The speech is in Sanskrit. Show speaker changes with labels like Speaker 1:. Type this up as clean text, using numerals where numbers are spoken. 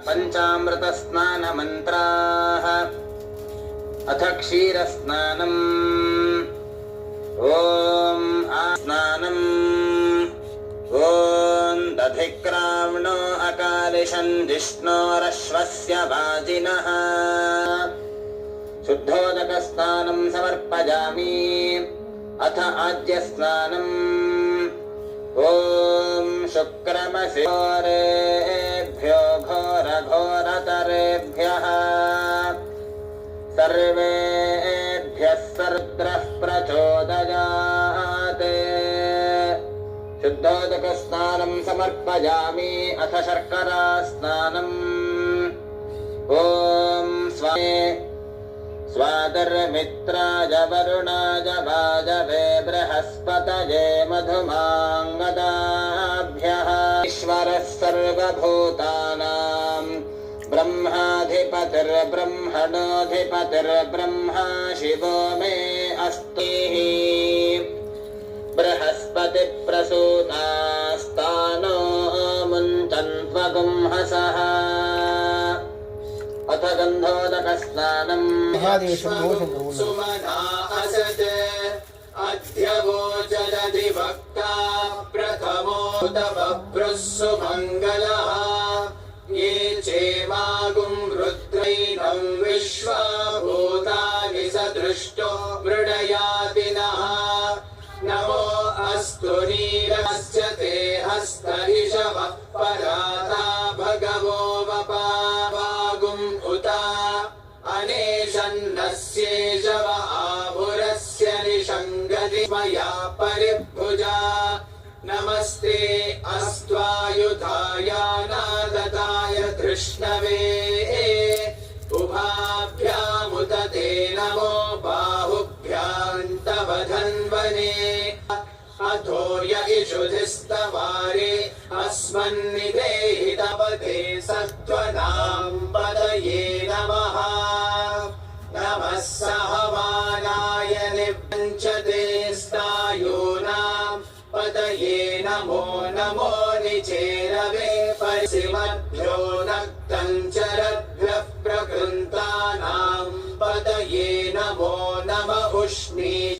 Speaker 1: पञ्चामृतस्नानमन्त्राः अथ क्षीरस्नानम् ॐ आस्नानम् ॐ दधिक्राम्णो अकालिशन् जिष्णोरश्वस्य वाजिनः शुद्धोदकस्नानं समर्पयामि अथ आद्यस्नानम् ॐ शुक्रमसिरेभ्यो घोरघोरतरेभ्यः सर्वेभ्यः सर्द्रः प्रचोदयात् शुद्धोदकस्नानं समर्पयामि अथ शर्करा स्नानम् ॐ स्वादर्मित्राय वरुणाय वाजवे बृहस्पतये मधुमाङ्गदाभ्यः ईश्वरः सर्वभूतानां ब्रह्माधिपतिर्ब्रह्मणोऽधिपतिर्ब्रह्मा शिवो मे अस्ति बृहस्पतिप्रसूतास्तानो मुञ्चन्त्वगुंहसः अथ गन्धोदकस्नानम्
Speaker 2: सुमना असत् अध्यवोचदधिभक्ता प्रथमोदबभ्रुः सुमङ्गलः ये चेमागुं रुद्रैनं विश्वभूतानि सदृष्टो मृडयाति नः नमो अस्तु नीरस्य ते हस्तरिषवः पराता भगवो वपावागुम् उता अनेशन्नस्येषव आभुरस्य निषङ्गति मया परिभुजा नमस्ते अस्त्वायुधाय नादताय धृष्णवे उभाभ्यामुत ते नमो बाहुभ्यां तव धन्वने अधोर्य इषुधिस्तवारे अस्मन्निधेहि तव ते सत्त्वनां पदये नमः नमः सहमानाय निपञ्चते स्तायूनां पदये नमो नमो निचेरवे परिसिमभ्यो नक्तं चरद्भ्यः प्रकृन्तानां पदये नमो नम उष्णी